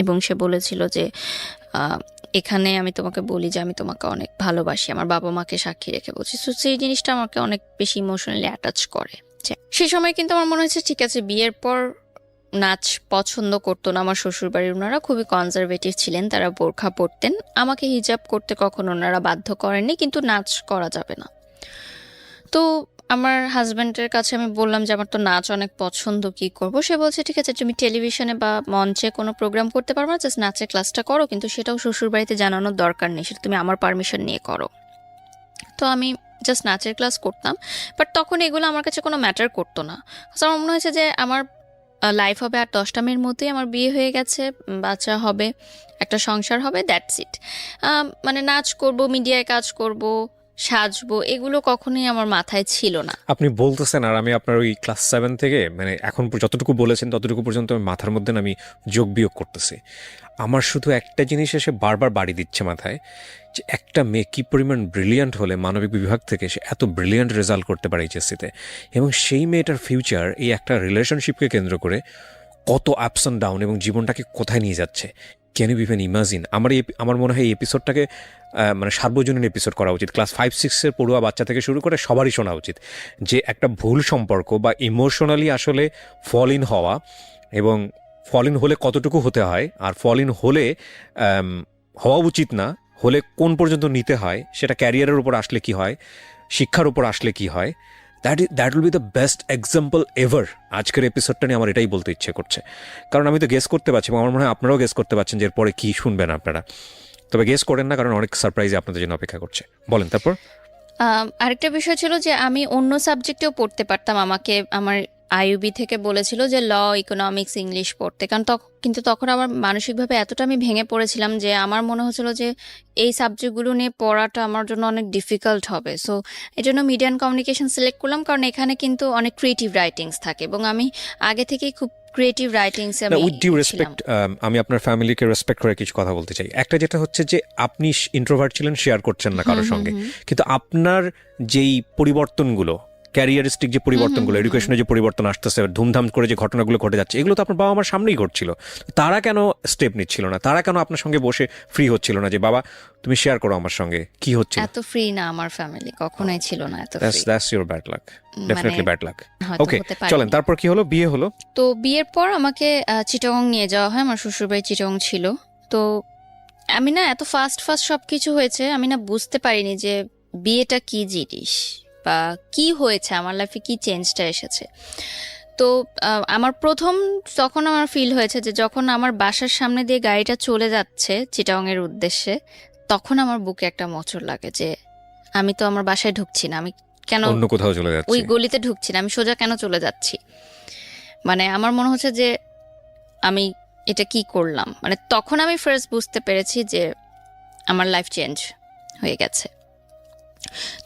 এবং সে বলেছিল যে এখানে আমি তোমাকে বলি যে আমি তোমাকে অনেক ভালোবাসি, আমার বাবা মাকে সাক্ষী রেখে বলছি। তো সেই জিনিসটা আমাকে অনেক বেশি ইমোশনালি অ্যাটাচ করে। সেই সময় কিন্তু আমার মনে হয়েছে ঠিক আছে, বিয়ের পর নাচ পছন্দ করতো না আমার শ্বশুরবাড়ির ওনারা, খুবই কনজারভেটিভ ছিলেন, তারা বোরখা পরতেন। আমাকে হিজাব করতে কখনো ওনারা বাধ্য করেননি, কিন্তু নাচ করা যাবে না। তো আমার হাজব্যান্ডের কাছে আমি বললাম যে আমার তো নাচ অনেক পছন্দ, কি করব? সে বলছে ঠিক আছে, তুমি টেলিভিশনে বা মঞ্চে কোনো প্রোগ্রাম করতে পারবে না, জাস্ট নাচের ক্লাসটা করো, কিন্তু সেটাও শ্বশুরবাড়িতে জানানোর দরকার নেই, সেটা তুমি আমার পারমিশন নিয়ে করো। তো আমি জাস্ট নাচের ক্লাস করতাম, বাট তখন এগুলো আমার কাছে কোনো ম্যাটার করতো না। আমার মনে হয়েছে যে আমার লাইফ হবে আর 10টা মেয়ের মতোই, আমার বিয়ে হয়ে গেছে, বাচ্চা হবে, একটা সংসার হবে, দ্যাটস ইট। মানে নাচ করব, মিডিয়ায় কাজ করব, সাজবো, এগুলো কখনোই আমার মাথায় ছিল না। আপনি বলতেছেন আর আমি আপনার ওই ক্লাস 7 থেকে মানে এখন যতটুকু বলেছেন ততটুকু পর্যন্ত আমি মাথার মধ্যে আমি যোগ বিয়োগ করতেছি। আমার শুধু একটা জিনিস এসে বারবার বাড়ি দিচ্ছে মাথায়, যে একটা মেয়ে কী পরিমাণ ব্রিলিয়ান্ট হলে মানবিক বিভাগ থেকে সে এত ব্রিলিয়ান্ট রেজাল্ট করতে পারে এইচএসসিতে, এবং সেই মেয়েটার ফিউচার এই একটা রিলেশনশিপকে কেন্দ্র করে কত আপস অ্যান্ড ডাউন এবং জীবনটাকে কোথায় নিয়ে যাচ্ছে। Can you even imagine? আমার মনে হয় এই এপিসোডটাকে মানে সার্বজনীন এপিসোড করা উচিত, ক্লাস 5-6-এর পড়ুয়া বাচ্চা থেকে শুরু করে সবারই শোনা উচিত, যে একটা ভুল সম্পর্ক বা ইমোশনালি আসলে ফল ইন হওয়া, এবং ফল ইন হলে কতটুকু হতে হয়, আর ফল ইন হলে হওয়া উচিত না হলে কোন পর্যন্ত নিতে হয়, সেটা ক্যারিয়ারের উপর আসলে কি হয়, শিক্ষার উপর আসলে কি হয়। That will be the best example ever. আজকের এপিসোডটা নিয়ে আমার এটাই বলতে ইচ্ছে করছে, কারণ আমি তো গেস করতে পারছি এবং আমার মনে হয় আপনারাও গেস করতে পারছেন যে এরপরে কী শুনবেন আপনারা। তবে গেস করেন না, কারণ অনেক সারপ্রাইজে আপনাদের জন্য অপেক্ষা করছে। বলেন তারপর। আরেকটা বিষয় ছিল যে আমি অন্য সাবজেক্টেও পড়তে পারতাম, আমাকে আমার আইইউবি থেকে বলেছিল যে ল, ইকোনমিক্স, ইংলিশ পড়তে, কারণ কিন্তু তখন আমার মানসিকভাবে এতটা আমি ভেঙে পড়েছিলাম যে আমার মনে হচ্ছিল যে এই সাবজেক্টগুলো নিয়ে পড়াটা আমার জন্য অনেক ডিফিকাল্ট হবে। সো এই জন্য মিডিয়া অ্যান্ড কমিউনিকেশন সিলেক্ট করলাম, কারণ এখানে কিন্তু অনেক ক্রিয়েটিভ রাইটিংস থাকে এবং আমি আগে থেকেই খুব ক্রিয়েটিভ রাইটিংসে আমি উইথ ডিউ ছিলাম। রেসপেক্ট, আমি আপনার ফ্যামিলিকে রেসপেক্ট করে কিছু কথা বলতে চাই। একটা যেটা হচ্ছে যে আপনি ইন্ট্রোভার্ট ছিলেন, শেয়ার করছেন না কারোর সঙ্গে, কিন্তু আপনার যেই পরিবর্তনগুলো, ক্যারিয়ারিস্টিক যে পরিবর্তনগুলো, এডুকেশনে যে পরিবর্তন আসতেছে, ধুমধাম করে যে ঘটনাগুলো ঘটে যাচ্ছে, এগুলো তো আপনার বাবা মার সামনেই ঘটছিল। তারা কেন স্টেপ নিচ্ছিল না? তারা কেন আপনার সঙ্গে বসে ফ্রি হচ্ছিল না যে বাবা তুমি শেয়ার করো আমার সঙ্গে কি হচ্ছে? এত ফ্রি না আমার ফ্যামিলি, কখনোই ছিল না এত free. That's your bad luck, definitely bad luck. হয়তো ওকে হতে পারে। চলেন, তারপর কি হলো? বিয়ে হলো। তো বিয়ের পর আমাকে চিটাগং নিয়ে যাওয়া হয়, আমার শ্বশুরবাড়ি চিটাগং ছিল। তো আমি না এত ফাস্ট ফাস্ট সব কিছু হয়েছে, আমি না বুঝতে পারিনি যে বিয়েটা কি জিনিস বা কি হয়েছে, আমার লাইফে কি চেঞ্জটা এসেছে। তো আমার প্রথম তখন আমার ফিল হয়েছে যে যখন আমার বাসার সামনে দিয়ে গাড়িটা চলে যাচ্ছে চিটাগংয়ের উদ্দেশ্যে, তখন আমার বুকে একটা মোচড় লাগে যে আমি তো আমার বাসায় ঢুকছি না, আমি কেন অন্য কোথাও চলে যাচ্ছে, ওই গলিতে ঢুকছি না, আমি সোজা কেন চলে যাচ্ছি। মানে আমার মনে হচ্ছে যে আমি এটা কি করলাম। মানে তখন আমি ফার্স্ট বুঝতে পেরেছি যে আমার লাইফ চেঞ্জ হয়ে গেছে।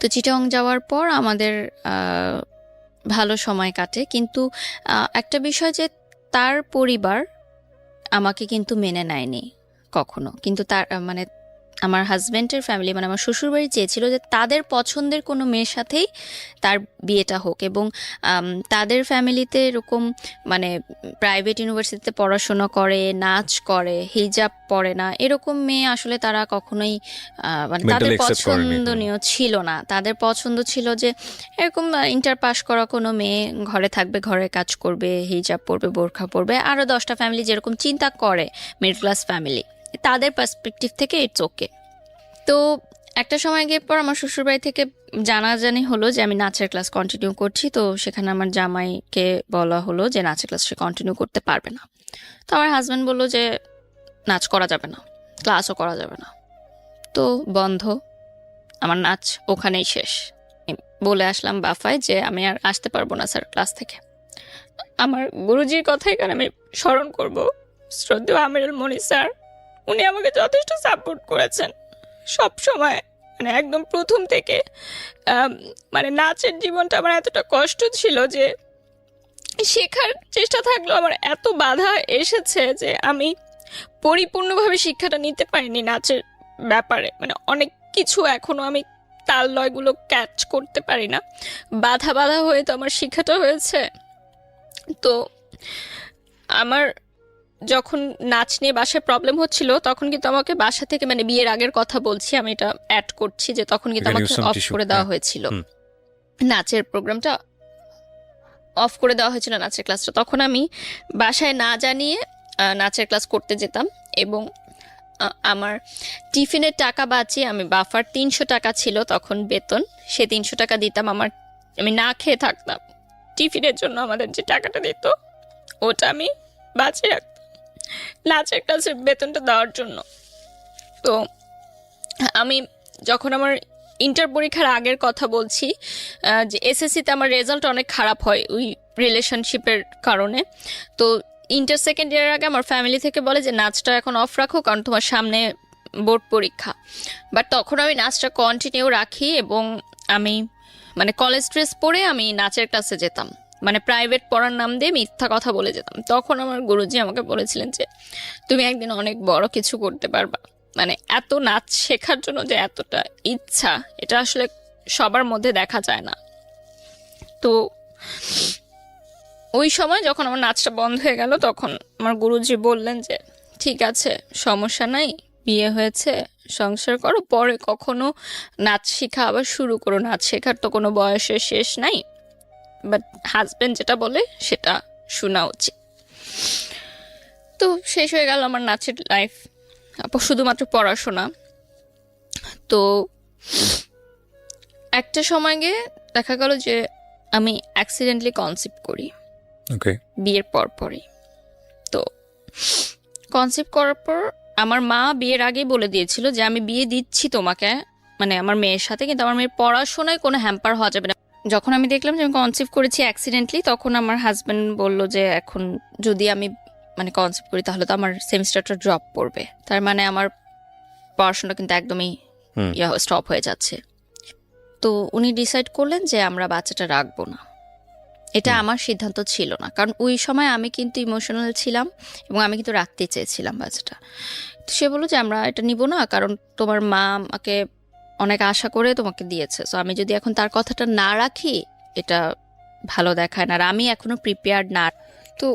তো চিটাগং যাওয়ার পর আমাদের ভালো সময় কাটে, কিন্তু একটা বিষয় যে তার পরিবার আমাকে কিন্তু মেনে নেয়নি কখনো। কিন্তু তার মানে আমার হাজব্যান্ডের ফ্যামিলি, মানে আমার শ্বশুরবাড়ি চেয়েছিল যে তাদের পছন্দের কোনো মেয়ের সাথেই তার বিয়েটা হোক, এবং তাদের ফ্যামিলিতে এরকম মানে প্রাইভেট ইউনিভার্সিটিতে পড়াশোনা করে, নাচ করে, হিজাব পরে না, এরকম মেয়ে আসলে তারা কখনোই মানে তাদের পছন্দনীয় ছিল না। তাদের পছন্দ ছিল যে এরকম ইন্টার পাস করা কোনো মেয়ে ঘরে থাকবে, ঘরে কাজ করবে, হিজাব পরবে, বোরখা পরবে। আরও 10টা ফ্যামিলি যেরকম চিন্তা করে মিডল ক্লাস ফ্যামিলি, তাদের পার্সপেক্টিভ থেকে ইটস ওকে। তো একটা সময় গিয়ে পর আমার শ্বশুরবাড়ি থেকে জানাজানি হলো যে আমি নাচের ক্লাস কন্টিনিউ করছি। তো সেখানে আমার জামাইকে বলা হলো যে নাচের ক্লাস সে কন্টিনিউ করতে পারবে না। তো আমার হাজব্যান্ড বললো যে নাচ করা যাবে না, ক্লাসও করা যাবে না, তো বন্ধ, আমার নাচ ওখানেই শেষ। বলে আসলাম বাফায় যে আমি আর আসতে পারবো না স্যার ক্লাস থেকে। আমার গুরুজির কথাই কারণ আমি স্মরণ করব, শ্রদ্ধেয় আমিরুল মনি স্যার, উনি আমাকে যথেষ্ট সাপোর্ট করেছেন সব সময়। মানে একদম প্রথম থেকে মানে নাচের জীবনটা আমার এতটা কষ্ট ছিল যে শেখার চেষ্টা থাকলেও আমার এত বাধা এসেছে যে আমি পরিপূর্ণভাবে শিক্ষাটা নিতে পারিনি নাচের ব্যাপারে। মানে অনেক কিছু এখনো আমি তাল লয়গুলো ক্যাচ করতে পারি না, বাধা বাধা হয়ে তো আমার শিক্ষাটা হয়েছে। তো আমার যখন নাচ নিয়ে বাসায় প্রবলেম হচ্ছিল তখন কিন্তু আমাকে বাসা থেকে, মানে বিয়ের আগের কথা বলছি, আমি এটা অ্যাড করছি যে তখন কিন্তু এখানে আমাকে some অফ tissue, করে দেওয়া হ্যাঁ। হয়েছিল, হুম। নাচের প্রোগ্রামটা অফ করে দেওয়া হয়েছিল, নাচের ক্লাসটা। তখন আমি বাসায় না জানিয়ে নাচের ক্লাস করতে যেতাম এবং আমার টিফিনের টাকা বাঁচিয়ে আমি বাফার 300 টাকা ছিল তখন বেতন, সে 300 টাকা দিতাম। আমি না খেয়ে থাকতাম, টিফিনের জন্য আমাদের যে টাকাটা দিত ওটা আমি বাঁচিয়ে রাখতাম নাচের ক্লাসের বেতনটা দেওয়ার জন্য। তো আমি যখন আমার ইন্টার পরীক্ষার আগের কথা বলছি, যে এসএসসিতে আমার রেজাল্ট অনেক খারাপ হয় ওই রিলেশনশিপের কারণে। তো ইন্টার সেকেন্ড ইয়ারের আগে আমার ফ্যামিলি থেকে বলে যে নাচটা এখন অফ রাখো কারণ তোমার সামনে বোর্ড পরীক্ষা। বাট তখন আমি নাচটা কন্টিনিউ রাখি এবং আমি মানে কলেজ ড্রেস পরে আমি নাচের ক্লাসে যেতাম, মানে প্রাইভেট পড়ার নাম দিয়ে মিথ্যা কথা বলে যেতাম। তখন আমার গুরুজি আমাকে বলেছিলেন যে তুমি একদিন অনেক বড় কিছু করতে পারবা। মানে এত নাচ শেখার জন্য যে এতটা ইচ্ছা, এটা আসলে সবার মধ্যে দেখা যায় না। তো ওই সময় যখন আমার নাচটা বন্ধ হয়ে গেল তখন আমার গুরুজি বললেন যে ঠিক আছে, সমস্যা নাই, বিয়ে হয়েছে, সংসার করো, পরে কখনো নাচ শেখা আবার শুরু করো, নাচ শেখার তো কোনো বয়সের শেষ নাই, বাট হাজবেন্ড যেটা বলে সেটা শোনা উচিত। তো শেষ হয়ে গেল আমার নাচের লাইফ, শুধুমাত্র পড়াশোনা। তো একটা সময় গিয়ে দেখা গেল যে আমি অ্যাক্সিডেন্টলি কনসিভ করি ওকে। বিয়ের পরই। তো কনসিভ করার পর আমার মা বিয়ের আগেই বলে দিয়েছিল যে আমি বিয়ে দিচ্ছি তোমাকে, মানে আমার মেয়ের সাথে, কিন্তু আমার মেয়ের পড়াশোনায় কোনো হ্যাম্পার হওয়া যাবে না। যখন আমি দেখলাম যে আমি কনসিভ করেছি অ্যাক্সিডেন্টলি, তখন আমার হাজব্যান্ড বলল যে এখন যদি আমি মানে কনসিভ করি তাহলে তো আমার সেমিস্টারটা ড্রপ পড়বে, তার মানে আমার পড়াশোনা কিন্তু একদমই হুম। স্টপ হয়ে যাচ্ছে। তো উনি ডিসাইড করলেন যে আমরা বাচ্চাটা রাখবো না। এটা আমার সিদ্ধান্ত ছিল না, কারণ ওই সময় আমি কিন্তু ইমোশনাল ছিলাম এবং আমি কিন্তু রাখতে চেয়েছিলাম বাচ্চাটা। তো সে বললো যে আমরা এটা নিব না, কারণ তোমার মা আমাকে অনেক আশা করে তোমাকে দিয়েছে, সো আমি যদি এখন তার কথাটা না রাখি এটা ভালো দেখায় না, আর আমি এখনো প্রিপেয়ার্ড না। তো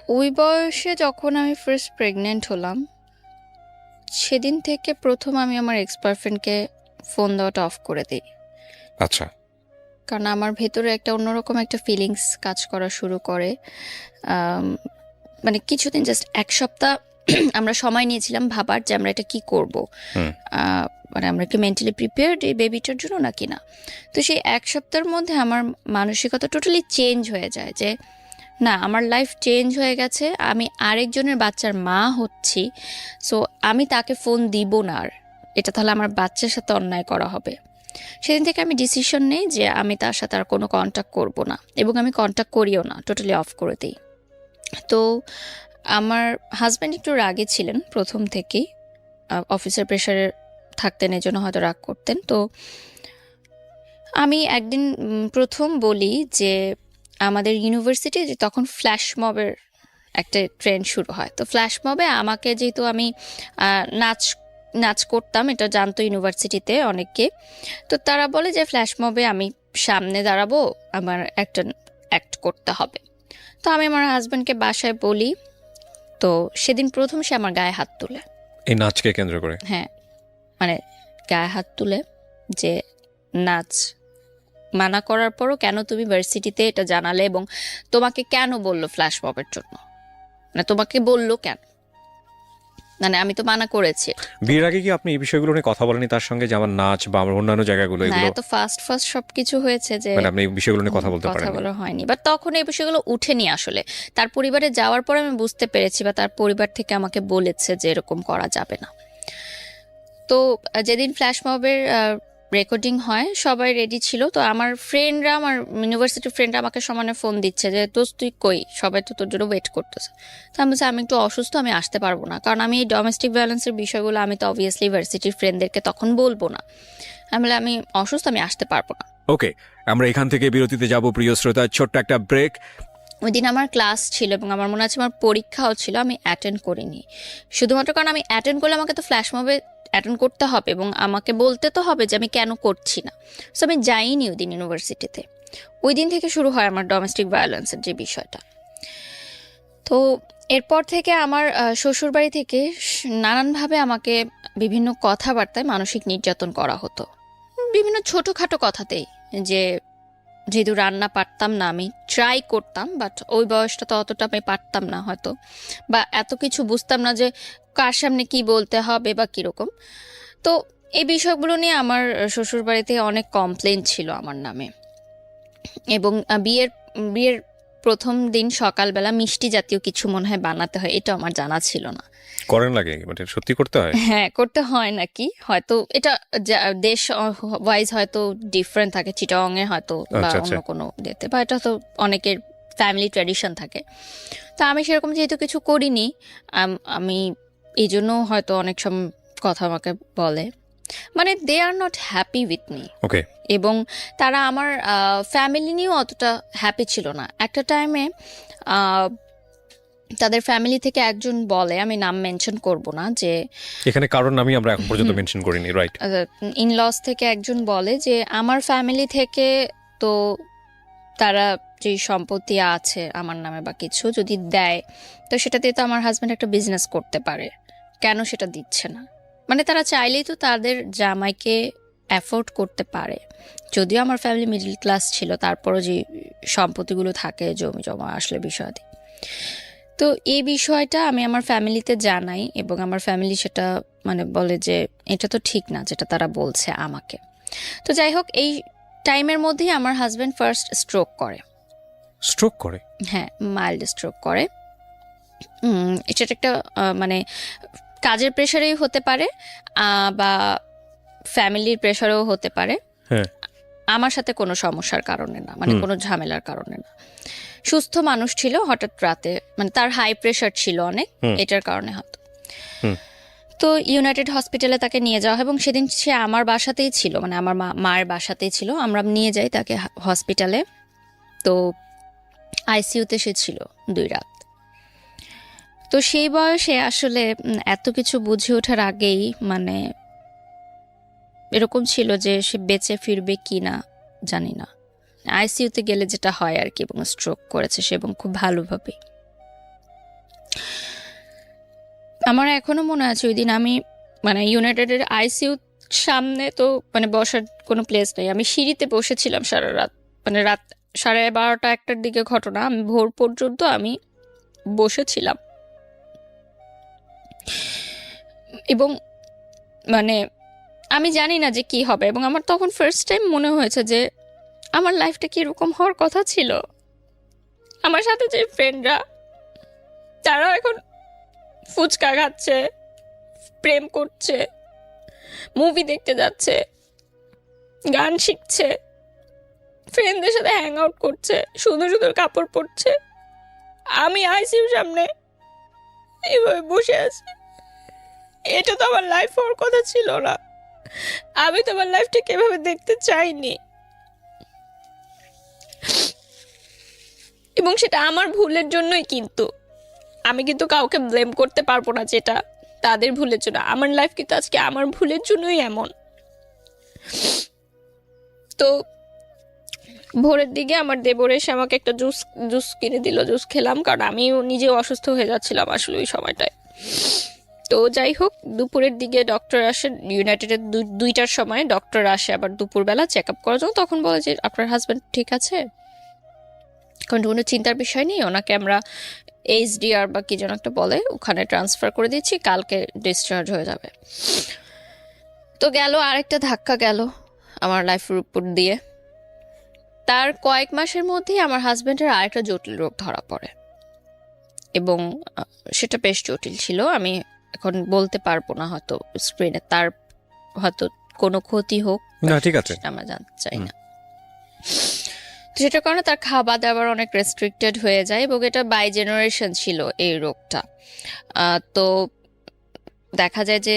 ওই বয়সে যখন আমি ফার্স্ট প্রেগনেন্ট হলাম, সেদিন থেকে প্রথম আমি আমার এক্স বয়ফ্রেন্ডকে ফোন দেওয়াটা অফ করে দিই, আচ্ছা। কারণ আমার ভেতরে একটা অন্যরকম একটা ফিলিংস কাজ করা শুরু করে। মানে কিছুদিন, জাস্ট এক সপ্তাহ আমরা সময় নিয়েছিলাম ভাবার যে আমরা এটা কি করব, হুম। মানে আমরা কি মেন্টালি প্রিপেয়ার্ড এই বেবিটার জন্য নাকি না। তো সেই এক সপ্তাহের মধ্যে আমার মানসিকতা টোটালি চেঞ্জ হয়ে যায় যে না, আমার লাইফ চেঞ্জ হয়ে গেছে, আমি আরেকজনের বাচ্চার মা হচ্ছি, সো আমি তাকে ফোন দিব না আর, এটা তাহলে আমার বাচ্চার সাথে অন্যায় করা হবে। সেদিন থেকে আমি ডিসিশন নেই যে আমি তার সাথে আর কোনো কন্ট্যাক্ট করব না, এবং আমি কন্ট্যাক্ট করিও না, টোটালি অফ করে দিই। তো আমার হাজব্যান্ড একটু রাগে ছিলেন প্রথম থেকেই, অফিসের প্রেশারে থাকতেন, এই জন্য হয়তো রাগ করতেন। তো আমি একদিন প্রথম বলি যে আমাদের ইউনিভার্সিটি তখন ফ্ল্যাশ মবের একটা ট্রেন্ড শুরু হয়। তো ফ্ল্যাশ মবে আমাকে, যেহেতু আমি নাচ করতাম, এটা জানতো ইউনিভার্সিটিতে অনেকে, তো তারা বলে যে ফ্ল্যাশ মবে আমি সামনে দাঁড়াবো, আমার একটা অ্যাক্ট করতে হবে। তো আমি আমার হাজব্যান্ডকে বাসায় বলি, তো সেদিন প্রথম সে আমার গায়ে হাত তুলে। এই নাচকে কেন্দ্র করে? হ্যাঁ, মানে গায়ে হাত তুলে যে নাচ মানা করার পরও কেন তুমি ভার্সিটিতে এটা জানালে, এবং তোমাকে কেন বললো ফ্ল্যাশ মবের জন্য, মানে তোমাকে বললো কেন, মানে আমি তো মানা করেছি। বিয়ের আগে কি আপনি এই বিষয়গুলো নিয়ে কথা বলেনি তার সঙ্গে, যে আমার নাচ বা আমার অন্যান্য জায়গাগুলো, না, এগুলো এত ফাস্ট সবকিছু হয়েছে যে মানে আপনি এই বিষয়গুলো নিয়ে কথা বলতে কথা পারেন? বলা হয়নি। বাট তখন এই বিষয়গুলো উঠেনি আসলে। তার পরিবারে যাওয়ার পর আমি বুঝতে পেরেছি, বা তার পরিবার থেকে আমাকে বলেছে যে এরকম করা যাবে না। তো যেদিন ফ্ল্যাশ মবের রেকর্ডিং হয় সবাই রেডি ছিল, তো আমার ফ্রেন্ডরা, আমার ইউনিভার্সিটির ফ্রেন্ডরা আমাকে সমানে ফোন দিচ্ছে যে দোস্ত তুই কই, সবাই তো তোর জন্য ওয়েট করতেছে। তো আমি বলছি আমি একটু অসুস্থ, আমি আসতে পারবো না, কারণ আমি এই ডোমেস্টিক ভায়োলেন্সের বিষয়গুলো আমি তো অবভিয়াসলি ভার্সিটির ফ্রেন্ডদেরকে তখন বলবো না। আমি বলি আমি অসুস্থ, আমি আসতে পারবো না। ওকে, আমরা এখান থেকে বিরতিতে যাব প্রিয় শ্রোতা, ছোট্ট একটা ব্রেক। ওই দিন আমার ক্লাস ছিল এবং আমার মনে আছে আমার পরীক্ষাও ছিল, আমি অ্যাটেন্ড করিনি, শুধুমাত্র কারণ আমি অ্যাটেন্ড করলে আমাকে তো ফ্ল্যাশ মবে অ্যাটেন্ড করতে হবে এবং আমাকে বলতে তো হবে যে আমি কেন করছি না। সো আমি যাইনি ওই দিন ইউনিভার্সিটিতে। ওই দিন থেকে শুরু হয় আমার ডোমেস্টিক ভায়োলেন্সের যে বিষয়টা। তো এরপর থেকে আমার শ্বশুরবাড়ি থেকে নানানভাবে আমাকে বিভিন্ন কথাবার্তায় মানসিক নির্যাতন করা হতো, বিভিন্ন ছোটোখাটো কথাতেই। যে যেহেতু রান্না পারতাম না, আমি ট্রাই করতাম, বাট ওই বয়সটা তো অতটা আমি পারতাম না হয়তো, বা এত কিছু বুঝতাম না যে কার সামনে কি বলতে হবে বা কীরকম। তো এই বিষয়গুলো নিয়ে আমার শ্বশুরবাড়িতে অনেক কমপ্লেন ছিল আমার নামে। এবং বিয়ের বিয়ের প্রথম দিন সকালবেলা মিষ্টি জাতীয় কিছু মনে হয় বানাতে হয়, এটা আমার জানা ছিল না। করেন লাগে মানে সত্যি করতে হয়? হ্যাঁ, করতে হয় নাকি, হয়তো এটা দেশ ওয়াইজ হয়তো ডিফারেন্ট থাকে, চিটাগং এ হয়তো বা আচ্ছা, অন্য আচ্ছা। কোনো ডেতে, বা এটা তো অনেকের ফ্যামিলি ট্র্যাডিশন থাকে। তো আমি সেরকম যেহেতু কিছু করিনি, আমি এই জন্য হয়তো অনেক সময় কথা আমাকে বলে, মানে they are not happy with me. Okay. এবং তারা আমার ফ্যামিলি নিয়েও অতটা হ্যাপি ছিল না। একটা টাইমে তাদের ফ্যামিলি থেকে একজন বলে, আমি নাম মেনশন করব না, যে এখানে কারণ আমি আমরা এখন পর্যন্ত মেনশন করিনি, রাইট? ইনলস থেকে একজন বলে যে আমার ফ্যামিলি থেকে তো তারা যে সম্পত্তি আছে আমার নামে বা কিছু যদি দেয়, তো সেটা দিয়ে তো আমার হাজব্যান্ড একটা বিজনেস করতে পারে, কেন সেটা দিচ্ছে না? মানে তারা চাইলেই তো তাদের জামাইকে অ্যাফোর্ড করতে পারে। যদিও আমার ফ্যামিলি মিডল ক্লাস ছিল, তারপরও যে সম্পত্তিগুলো থাকে জমি জমা আসলে বিষয়াদি। তো এই বিষয়টা আমি আমার ফ্যামিলিতে জানাই, এবং আমার ফ্যামিলি সেটা মানে বলে যে এটা তো ঠিক না যেটা তারা বলছে আমাকে। তো যাই হোক, এই টাইমের মধ্যেই আমার হাজব্যান্ড ফার্স্ট স্ট্রোক করে। স্ট্রোক করে? হ্যাঁ, মাইল্ড স্ট্রোক করে। এটা একটা মানে কাজের প্রেশারেই হতে পারে, বা ফ্যামিলির প্রেশারেও হতে পারে। হ্যাঁ। আমার সাথে কোনো সমস্যার কারণে না, মানে কোনো ঝামেলার কারণে না। সুস্থ মানুষ ছিল, হঠাৎ রাতে মানে তার হাই প্রেশার ছিল অনেক, এটার কারণে হয়তো। তো ইউনাইটেড হসপিটালে তাকে নিয়ে যাওয়া হয়, এবং সেদিন সে আমার বাসাতেই ছিল, মানে আমার মায়ের বাসাতেই ছিল। আমরা নিয়ে যাই তাকে হসপিটালে। তো আইসিইউতে সে ছিল 2 রাত। তো সেই বয়সে আসলে এত কিছু বুঝে ওঠার আগেই মানে এরকম ছিল যে সে বেঁচে ফিরবে কি না জানি না। আইসিইউতে গেলে যেটা হয় আর কি, এবং স্ট্রোক করেছে সে, এবং খুব ভালোভাবে। আমার এখনো মনে আছে ওই দিন আমি মানে ইউনাইটেডের আইসিইউ সামনে তো মানে বসার কোনো প্লেস নেই, আমি সিঁড়িতে বসেছিলাম সারা রাত, মানে রাত 12:30-1টার দিকে ঘটনা, আমি ভোর পর্যন্ত আমি বসেছিলাম। এবং মানে আমি জানি না যে কি হবে, এবং আমার তখন ফার্স্ট টাইম মনে হয়েছে যে আমার লাইফটা কি এরকম হওয়ার কথা ছিল। আমার সাথে যে ফ্রেন্ডরা তারা এখন ফুচকা খাচ্ছে, প্রেম করছে, মুভি দেখতে যাচ্ছে, গান শিখছে, ফ্রেন্ডদের সাথে হ্যাং আউট করছে, সুন্দর সুন্দর কাপড় পরছে, আমি আইসিইউর সামনে এইভাবে বসে আছি। এটা তো আমার লাইফ হওয়ার কথা ছিল না, আমি তো আমার লাইফটাকে এভাবে দেখতে চাইনি। এবং সেটা আমার ভুলের জন্যই, কিন্তু আমি কিন্তু কাউকে ব্লেম করতে পারবো না যেটা তাদের ভুলের জন্য। আমার লাইফ কিন্তু আজকে আমার ভুলের জন্যই এমন। তো ভোরের দিকে আমার দেবর এসে আমাকে একটা জুস কিনে দিল, জুস খেলাম, কারণ আমি নিজেও অসুস্থ হয়ে যাচ্ছিলাম আসলে ওই সময়টায়। তো যাই হোক, দুপুরের দিকে ডক্টর আসে, ইউনাইটেডের 2টার সময় ডক্টর আসে আবার দুপুরবেলা চেক আপ করার জন্য। তখন বলে যে আপনার হাজব্যান্ড ঠিক আছে, কোনো চিন্তার বিষয় নেই, ওনাকে আমরা এইচডিআর বা কি যেন একটা বলে, ওখানে ট্রান্সফার করে দিচ্ছি, কালকে ডিসচার্জ হয়ে যাবে। তো গেল আরেকটা ধাক্কা, গেল আমার লাইফের উপর দিয়ে। তার কয়েক মাসের মধ্যেই আমার হাজব্যান্ডের আরেকটা জটিল রোগ ধরা পড়ে, এবং সেটা বেশ জটিল ছিল। আমি এখন বলতে পারবো না হয়তো স্ক্রিনে, তার হয়তো কোনো ক্ষতি হোক, না, ঠিক আছে, সেটা আমরা জানতে চাই না। তো সেটার কারণে তার খাবার দাবার অনেক রেস্ট্রিক্টেড হয়ে যায়, এবং এটা বাই জেনারেশন ছিল এই রোগটা। তো দেখা যায় যে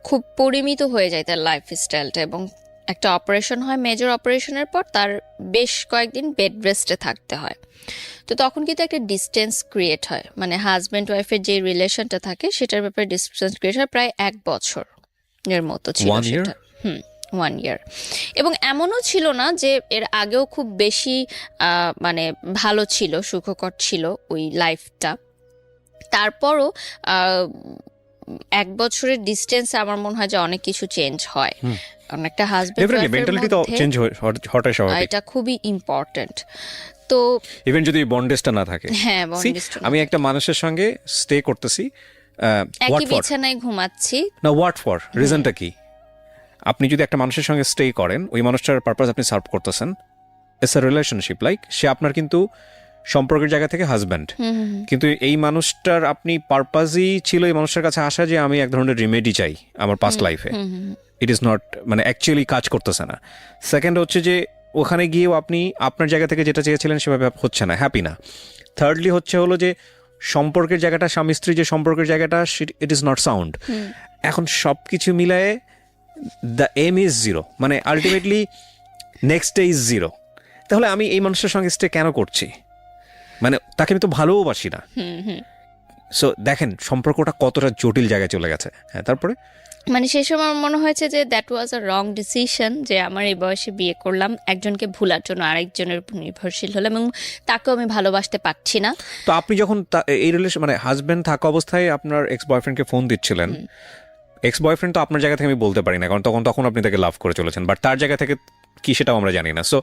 খুব পরিমিত হয়ে যায় তার লাইফ স্টাইলটা, এবং একটা অপারেশন হয়, মেজর অপারেশনের পর তার বেশ কয়েকদিন বেড রেস্টে থাকতে হয়। তো তখন কিন্তু একটা ডিস্টেন্স ক্রিয়েট হয়, মানে হাজব্যান্ড ওয়াইফের যে রিলেশনটা থাকে সেটার ব্যাপারে ডিস্টেন্স ক্রিয়েট হয়, প্রায় 1 বছর এর মতো ছিল 1 year? সেটা। 1 year। এবং এমনও ছিল না যে এর আগেও খুব বেশি মানে ভালো ছিল, সুখকর ছিল ওই লাইফটা। তারপরও 1 বছরের ডিস্টেন্স আমার মনে হয় যে অনেক কিছু চেঞ্জ হয়, কারণ একটা হাজবেন্ড ডেফিনেটলি মেন্টালিটি তো চেঞ্জ হওয়াটাই স্বাভাবিক, এটা খুবই ইম্পর্টেন্ট। তো ইভেন যদি বন্ডেজটা না থাকে। হ্যাঁ, See, আমি একটা মানুষের সঙ্গে স্টে করতেছি, একই বিছানায় ঘুমাচ্ছি, না হোয়াট ফর, রিজনটা কি? আপনি যদি একটা মানুষের সঙ্গে স্টে করেন, ওই মানুষটার পারপাস আপনি সার্ভ করতেছেন, ইটস আ রিলেশনশিপ, লাইক সে আপনার কিন্তু সম্পর্কের জায়গা থেকে হাজব্যান্ড, কিন্তু এই মানুষটার আপনি পারপাসই ছিল এই মানুষটার কাছে আসা যে আমি এক ধরনের রিমেডি চাই আমার পাস্ট লাইফে। ইট ইজ নট, মানে অ্যাকচুয়ালি কাজ করতেছে না। সেকেন্ড হচ্ছে যে ওখানে গিয়েও আপনি আপনার জায়গা থেকে যেটা চেয়েছিলেন সেভাবে হচ্ছে না, হ্যাপি না। থার্ডলি হলো যে সম্পর্কের জায়গাটা, স্বামী স্ত্রী যে সম্পর্কের জায়গাটা, ইট ইজ নট সাউন্ড। এখন সব কিছু মিলায়ে দ্য এম ইজ জিরো, মানে ultimately next day is zero. তাহলে আমি এই মানুষের সঙ্গে স্টে কেন করছি? মানে তাকে আমি তো ভালোবাসি না। সো দেখেন সম্পর্কটা কতটা জটিল জায়গায় চলে গেছে। হ্যাঁ, তারপরে মানে সেই সময় আমার মনে হয়েছে যে that was a wrong decision, যে আমার এই বয়সে বিয়ে করলাম একজনকে ভুলার জন্য, আরেকজনের উপর নির্ভরশীল হলাম, এবং তাকেও আমি ভালোবাসতে পারছি না। তো আপনি যখন এই রিলেশন, মানে হাজব্যান্ড থাকা অবস্থায় আপনার এক্স বয়ফ্রেন্ডকে ফোন দিচ্ছিলেন, এক্স বয়ফ্রেন্ড তো আপনার জায়গা থেকে আমি বলতে পারি না, কারণ তখন আপনি তাকে লাভ করে চলেছেন, বাট তার জায়গা থেকে কি সেটাও আমরা জানি না। সো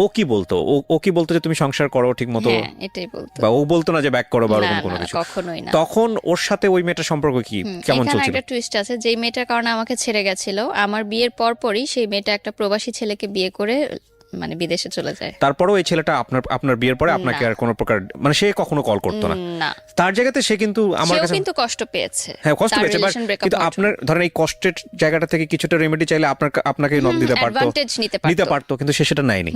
ও কি বলতো, ও কি বলতো যে তুমি সংসার করো ঠিক মতো, হ্যাঁ, এটাই বলতো। বা ও বলতো না যে ব্যাক করো বা না, ওরকম কোনো না, কিছু? কখনোই না। তখন ওর সাথে ওই মেয়েটার সম্পর্ক কি কেমন এখানে চলছিল? একটা টুইস্ট আছে, যেই মেয়েটার কারণে আমাকে ছেড়ে গেছিল, আমার বিয়ের পরপরই সেই মেয়েটা একটা প্রবাসী ছেলেকে বিয়ে করে মানে বিদেশে চলে যায়। তারপরেও এই ছেলেটা আপনার বিয়ের পরে আপনাকে আর কোনো প্রকার, মানে সে কখনো কল করতো না? না, তার জায়গাতে সে কিন্তু আমার সেও কাছে, কিন্তু কষ্ট পেয়েছে। হ্যাঁ কষ্ট তার পেয়েছে, relation break up কিন্তু হওয়ার আপনার ধরেন এই কষ্টের জায়গাটা থেকে কিছুটা রেমেডি চাইলে আপনাকে নক দিতে পারতো, অ্যাডভান্টেজ নিতে পারতো। কিন্তু সে সেটা নেয়নি।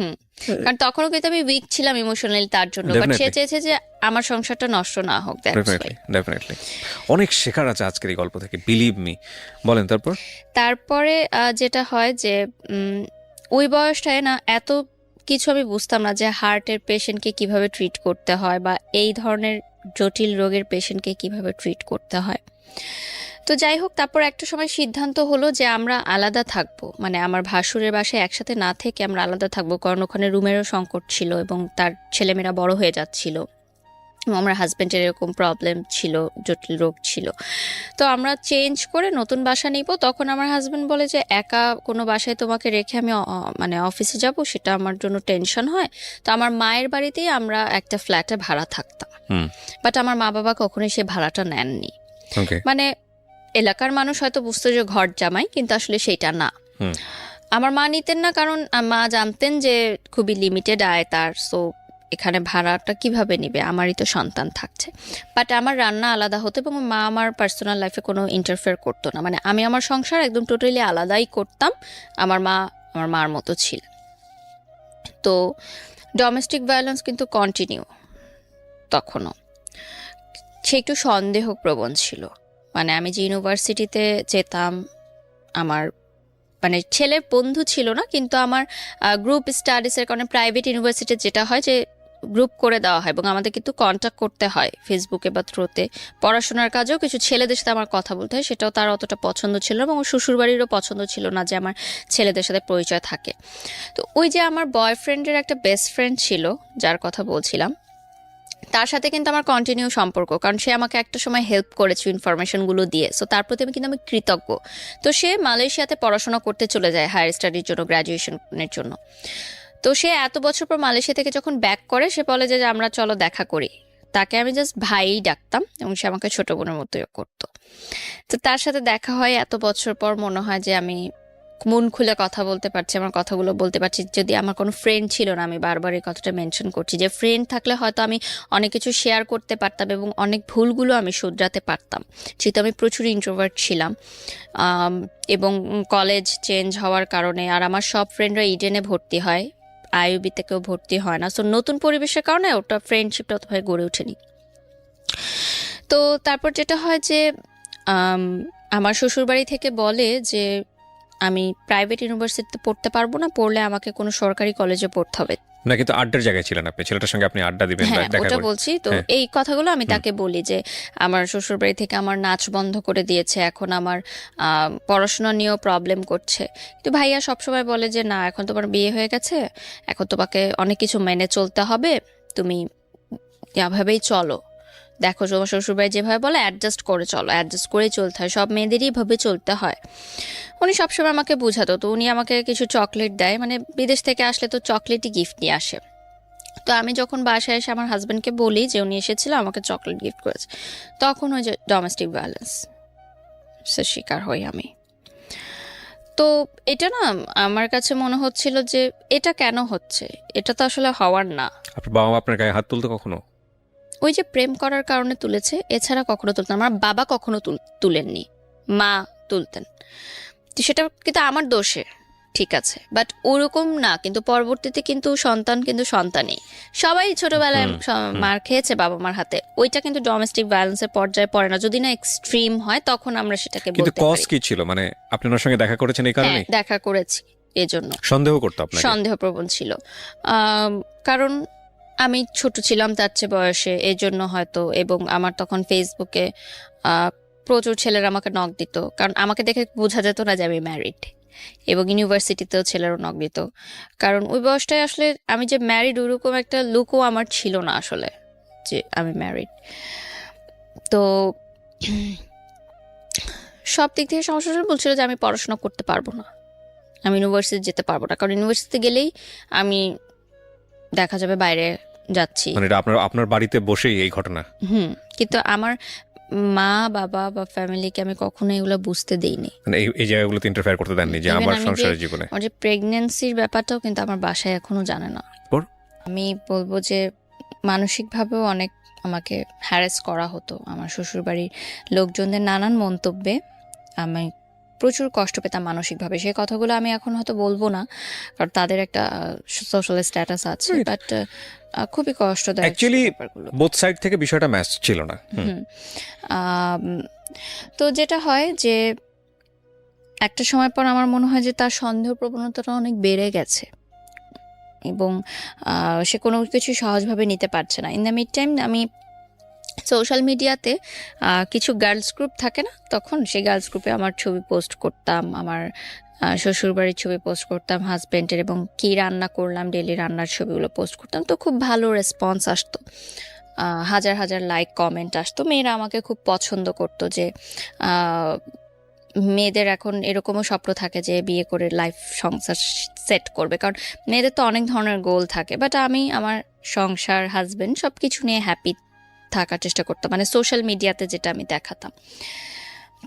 কারণ তখনও কিন্তু আমি উইক ছিলাম ইমোশনালি তার জন্য, বাট সে Definitely. চেয়েছে যে আমার সংসারটা নষ্ট না হোক। ডেফিনেটলি অনেক শেখার আছে আজকের এই গল্প থেকে, বিলিভ মি। বলেন তারপর। তারপরে যেটা হয় যে ওই বয়সটায় না এত কিছু আমি বুঝতাম না যে হার্টের পেশেন্টকে কিভাবে ট্রিট করতে হয়, বা এই ধরনের জটিল রোগের পেশেন্টকে কিভাবে ট্রিট করতে হয়। তো যাই হোক, তারপর একটা সময় সিদ্ধান্ত হলো যে আমরা আলাদা থাকবো, মানে আমার ভাসুরের বাসায় একসাথে না থেকে আমরা আলাদা থাকবো, কারণ ওখানে রুমেরও সংকট ছিল এবং তার ছেলেমেয়েরা বড় হয়ে যাচ্ছিল, আমার হাজব্যান্ডের এরকম প্রবলেম ছিল, জটিল রোগ ছিল। তো আমরা চেঞ্জ করে নতুন বাসা নিব। তখন আমার হাজব্যান্ড বলে যে একা কোনো বাসায় তোমাকে রেখে আমি মানে অফিসে যাব, সেটা আমার জন্য টেনশন হয়। তো আমার মায়ের বাড়িতেই আমরা একটা ফ্ল্যাটে ভাড়া থাকতাম, বাট আমার মা বাবা কখনোই সে ভাড়াটা নেননি। মানে এলাকার মানুষ হয়তো বুঝতো যে ঘর জামাই, কিন্তু আসলে সেইটা না। আমার মা নিতেন না, কারণ মা জানতেন যে খুবই লিমিটেড আয় তার, সো এখানে ভাড়াটা কিভাবে নিবে, আমারই তো সন্তান থাকছে। বাট আমার রান্না আলাদা হতো এবং মা আমার পার্সোনাল লাইফে কোনো ইন্টারফেয়ার করতো না, মানে আমি আমার সংসার একদম টোটালি আলাদাই করতাম, আমার মা আমার মার মতো ছিল। তো ডোমেস্টিক ভায়োলেন্স কিন্তু কন্টিনিউ তখনও। সে একটু সন্দেহপ্রবণ ছিল, মানে আমি যে ইউনিভার্সিটিতে যেতাম, আমার মানে ছেলের বন্ধু ছিল না, কিন্তু আমার গ্রুপ স্টাডিজের কারণে প্রাইভেট ইউনিভার্সিটি যেটা হয় যে গ্রুপ করে দেওয়া হয় এবং আমাদের কিন্তু কন্ট্যাক্ট করতে হয় ফেসবুকে বা থ্রুতে। পড়াশোনার কাজেও কিছু ছেলেদের সাথে আমার কথা বলতে হয়, সেটাও তার অতটা পছন্দ ছিল না, এবং ওর শ্বশুরবাড়িরও পছন্দ ছিল না যে আমার ছেলেদের সাথে পরিচয় থাকে। তো ওই যে আমার বয়ফ্রেন্ডের একটা বেস্ট ফ্রেন্ড ছিল যার কথা বলছিলাম, তার সাথে কিন্তু আমার কন্টিনিউ সম্পর্ক, কারণ সে আমাকে একটা সময় হেল্প করেছে ইনফরমেশনগুলো দিয়ে, সো তার প্রতি আমি কৃতজ্ঞ। তো সে মালয়েশিয়াতে পড়াশোনা করতে চলে যায় হায়ার স্টাডির জন্য, গ্র্যাজুয়েশনের জন্য। তো সে এত বছর পর মালয়েশিয়া থেকে যখন ব্যাক করে, সে বলে যে আমরা চলো দেখা করি। তাকে আমি জাস্ট ভাই ডাকতাম এবং সে আমাকে ছোট বোনের মতোই করতো। তো তার সাথে দেখা হয় এত বছর পর, মনে হয় যে আমি মন খুলে কথা বলতে পারছি, আমার কথাগুলো বলতে পারছি। যদি আমার কোনো ফ্রেন্ড ছিল না, আমি বারবার এই কথাটা মেনশন করছি যে ফ্রেন্ড থাকলে হয়তো আমি অনেক কিছু শেয়ার করতে পারতাম এবং অনেক ভুলগুলো আমি শুধরাতে পারতাম, যেহেতু আমি প্রচুর ইন্ট্রোভার্ট ছিলাম। এবং কলেজ চেঞ্জ হওয়ার কারণে, আর আমার সব ফ্রেন্ডরা ইডেনে ভর্তি হয়, আইইউবিতে কেউ ভর্তি হয় না, সো নতুন পরিবেশের কারণে ওটা ফ্রেন্ডশিপটা অতভাবে গড়ে ওঠেনি। তো তারপর যেটা হয় যে আমার শ্বশুরবাড়ি থেকে বলে যে আমি প্রাইভেট ইউনিভার্সিটিতে পড়তে পারবো না, পড়লে আমাকে কোনো সরকারি কলেজে পড়তে হবে। না কিন্তু আড্ডার জায়গায় ছিলেন আপনি, ছেলেটার সঙ্গে আপনি আড্ডা দিবেন বা হ্যাঁ, দেখা ওটা করবেন। বলছি তো। হ্যাঁ। এই কথাগুলো আমি তাকে বলি যে আমার শ্বশুরবাড়ি থেকে আমার নাচ বন্ধ করে দিয়েছে, এখন আমার পড়াশোনা নিয়েও প্রবলেম করছে। কিন্তু ভাইয়া সবসময় বলে যে না, এখন তোমার বিয়ে হয়ে গেছে, এখন তোমাকে অনেক কিছু মেনে চলতে হবে, তুমি এভাবেই চলো। দেখো তোমার শ্বশুরবাড়ি যেভাবে বলে অ্যাডজাস্ট করে চলো, অ্যাডজাস্ট করেই চলতে হয়, সব মেয়েদেরই এভাবে চলতে হয়। উনি সবসময় আমাকে বোঝাতো। তো উনি আমাকে কিছু চকলেট দেয়, মানে বিদেশ থেকে আসলে তো চকলেটই গিফট নিয়ে আসে। তো আমি যখন বাসায় এসে আমার হাজব্যান্ডকে বলি যে উনি এসেছিল আমাকে চকলেট গিফট করেছে, তখন ওই যে ডোমেস্টিক ভায়োলেন্স সে শিকার হই আমি। তো এটা না আমার কাছে মনে হচ্ছিল যে এটা কেন হচ্ছে, এটা তো আসলে হওয়ার না। আপনার বাবা মা আপনার গায়ে হাত তুলতো কখনো? ওই যে প্রেম করার কারণে তুলেছে, এছাড়া কখনো তুলতেন না। আমার বাবা কখনো তুলেননি, মা তুলতেন। তো সেটা কিন্তু আমার দোষে, ঠিক আছে, বাট ওরকম না। কিন্তু পরবর্তীতে কিন্তু সন্তান কিন্তু সন্তানই, সবাই ছোটবেলায় মার খেয়েছে বাবা মার হাতে, ওইটা কিন্তু ডোমেস্টিক ভায়োলেন্সের পর্যায়ে পড়ে না। যদি না এক্সট্রিম হয় তখন আমরা সেটাকে কিন্তু বলতে কজ পারি। কি ছিল, মানে আপনি ওনার সঙ্গে দেখা করেছেন এই হ্যাঁ, কারণে? দেখা করেছি, এজন্য সন্দেহ করতো আপনাকে? সন্দেহপ্রবণ ছিল। কারণ আমি ছোট ছিলাম তার চেয়ে বয়সে, এই জন্য হয়তো। এবং আমার তখন ফেসবুকে প্রচুর ছেলেরা আমাকে নক দিত, কারণ আমাকে দেখে বোঝা যেত না যে আমি ম্যারিড। এবং ইউনিভার্সিটিতেও ছেলেরও নক দিত, কারণ ওই বয়সটায় আসলে আমি যে ম্যারিড ওরকম একটা লুকও আমার ছিল না আসলে যে আমি ম্যারিড। তো সব দিক থেকে সমস্যা বলছিল যে আমি পড়াশোনা করতে পারবো না, আমি ইউনিভার্সিটি যেতে পারবো না, কারণ ইউনিভার্সিটিতে গেলেই আমি দেখা যাবে বাইরে যাচ্ছি। মানে এটা আপনার আপনার বাড়িতে বসেই এই ঘটনা? কিন্তু আমার মা বাবা বা ফ্যামিলিকে আমি কখনো এগুলো বুঝতে দেইনি। মানে এই জায়গাগুলোতে ইন্টারফেয়ার করতে দেননি যে Even আমার আমি সংসারের জীবনে? আমার যে প্রেগনেন্সির ব্যাপারটাও কিন্তু আমার বাসায় এখনো জানে না। পর? আমি বলবো যে মানসিকভাবেও অনেক আমাকে হ্যারাস করা হতো। আমার শ্বশুরবাড়ির লোকজনদের নানান মন্তব্যে আমি প্রচুর কষ্ট পেতাম মানসিকভাবে। সেই কথাগুলো আমি এখন হয়তো বলবো না, কারণ তাদের একটা সোশ্যাল স্ট্যাটাস আছে, Right. বাট খুবই কষ্টদায়ক ছিল অ্যাকচুয়ালি ব্যাপারগুলো। বোথ সাইড থেকে বিষয়টা ম্যাচ ছিল না। আম, তো যেটা হয় যে একটা সময় পর আমার মনে হয় যে তার সন্দেহ প্রবণতাটা অনেক বেড়ে গেছে, এবং সে কোনো কিছু সহজভাবে নিতে পারছে না। ইন দ্য মিড টাইম আমি সোশ্যাল মিডিয়াতে কিছু গার্লস গ্রুপ থাকে না, তখন সেই গার্লস গ্রুপে আমার ছবি পোস্ট করতাম, আমার শ্বশুরবাড়ির ছবি পোস্ট করতাম, হাজব্যান্ডের, এবং কী রান্না করলাম ডেলি রান্নার ছবিগুলো পোস্ট করতাম। তো খুব ভালো রেসপন্স আসতো, হাজার হাজার লাইক কমেন্ট আসতো। মেয়েরা আমাকে খুব পছন্দ করতো যে মেয়েদের এখন এরকমও স্বপ্ন থাকে যে বিয়ে করে লাইফ সংসার সেট করবে, কারণ মেয়েদের তো অনেক ধরনের গোল থাকে। বাট আমি আমার সংসার, হাজবেন্ড সব কিছু নিয়ে হ্যাপি থাকার চেষ্টা করতাম, মানে সোশ্যাল মিডিয়াতে যেটা আমি দেখাতাম।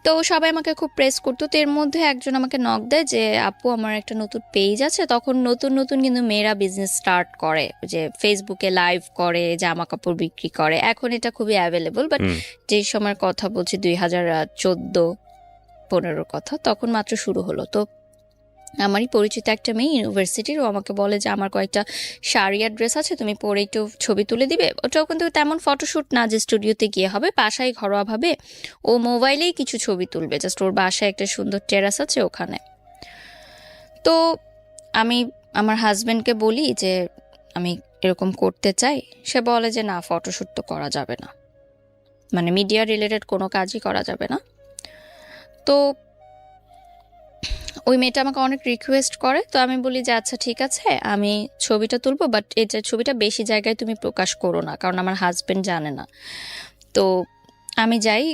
তো সবাই আমাকে খুব প্রেস করতো। তো এর মধ্যে একজন আমাকে নক দেয় যে আপু আমার একটা নতুন পেজ আছে। তখন নতুন নতুন কিন্তু মেয়েরা বিজনেস স্টার্ট করে, যে ফেসবুকে লাইভ করে, জামা কাপড় বিক্রি করে। এখন এটা খুবই অ্যাভেলেবল, বাট যেই সময়ের কথা বলছি 2014-15 কথা, তখন মাত্র শুরু হলো। তো আমারই পরিচিত একটা মেয়ে ইউনিভার্সিটির, ও আমাকে বলে যে আমার কয়েকটা শাড়ি আর ড্রেস আছে, তুমি পরে একটু ছবি তুলে দিবে। ওটাও কিন্তু তেমন ফটোশ্যুট না যে স্টুডিওতে গিয়ে হবে, বাসায় ঘরোয়াভাবে ও মোবাইলেই কিছু ছবি তুলবে, জাস্ট ওর বাসায় একটা সুন্দর টেরাস আছে ওখানে। তো আমি আমার হাজব্যান্ডকে বলি যে আমি এরকম করতে চাই। সে বলে যে না, ফটোশ্যুট তো করা যাবে না, মানে মিডিয়া রিলেটেড কোনো কাজই করা যাবে না। তো ওই মেয়েটা আমাকে অনেক রিকোয়েস্ট করে। তো আমি বলি যে আচ্ছা ঠিক আছে, আমি ছবিটা তুলবো, বাট এটা ছবিটা বেশি জায়গায় তুমি প্রকাশ করো না, কারণ আমার হাজবেন্ড জানে না। তো আমি যাই,